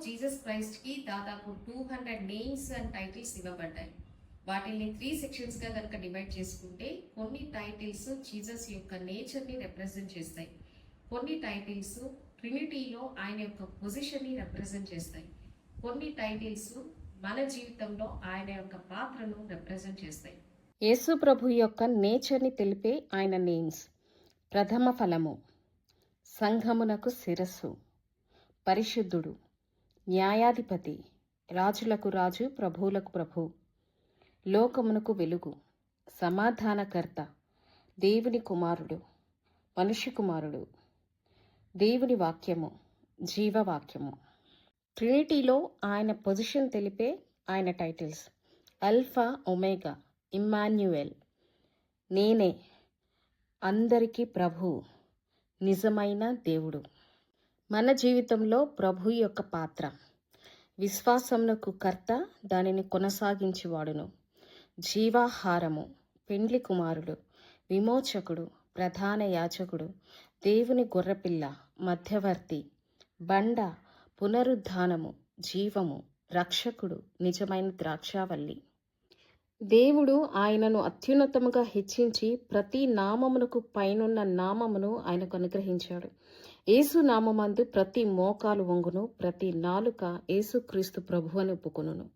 Jesus క్రైస్ట్కి దాదాపు 200 names and titles ఇవ్వబడ్డాయి. వాటిని 3 సెక్షన్స్గా కనుక డివైడ్ చేసుకుంటే కొన్ని టైటిల్స్ జీసస్ యొక్క నేచర్ని రిప్రజెంట్ చేస్తాయి, కొన్ని టైటిల్స్ ట్రినిటీలో ఆయన యొక్క పొజిషన్ని రిప్రజెంట్ చేస్తాయి, కొన్ని టైటిల్స్ మన జీవితంలో ఆయన యొక్క పాత్రను రిప్రజెంట్ చేస్తాయి. యేసు ప్రభు యొక్క నేచర్ని తెలిపే ఆయన నేమ్స్: ప్రథమ ఫలము, సంఘమునకు శిరస్సు, పరిశుద్ధుడు, న్యాయాధిపతి, రాజులకు రాజు, ప్రభువులకు ప్రభు, లోకమునకు వెలుగు, సమాధానకర్త, దేవుని కుమారుడు, మనుష్య కుమారుడు, దేవుని వాక్యము, జీవవాక్యము. ట్రినిటీలో ఆయన పొజిషన్ తెలిపే ఆయన టైటిల్స్: అల్ఫా, ఒమేగా, ఇమ్మాన్యుయల్, నేనే, అందరికీ ప్రభు, నిజమైన దేవుడు. మన జీవితంలో ప్రభు యొక్క పాత్ర: విశ్వాసమునకు కర్త, దానిని కొనసాగించువాడును, జీవాహారము, పెండ్లి కుమారుడు, విమోచకుడు, ప్రధాన యాజకుడు, దేవుని గొర్రెపిల్ల, మధ్యవర్తి, బండ, పునరుద్ధానము, జీవము, రక్షకుడు, నిజమైన ద్రాక్షావల్లి. దేవుడు ఆయనను అత్యున్నతముగా హెచ్చించి ప్రతి నామమునకు పైనున్న నామమును ఆయనకు అనుగ్రహించాడు. యేసు నామమందు ప్రతి మోకాలు వంగును, ప్రతి నాలుక యేసుక్రీస్తు ప్రభు అని ఒప్పుకొనును.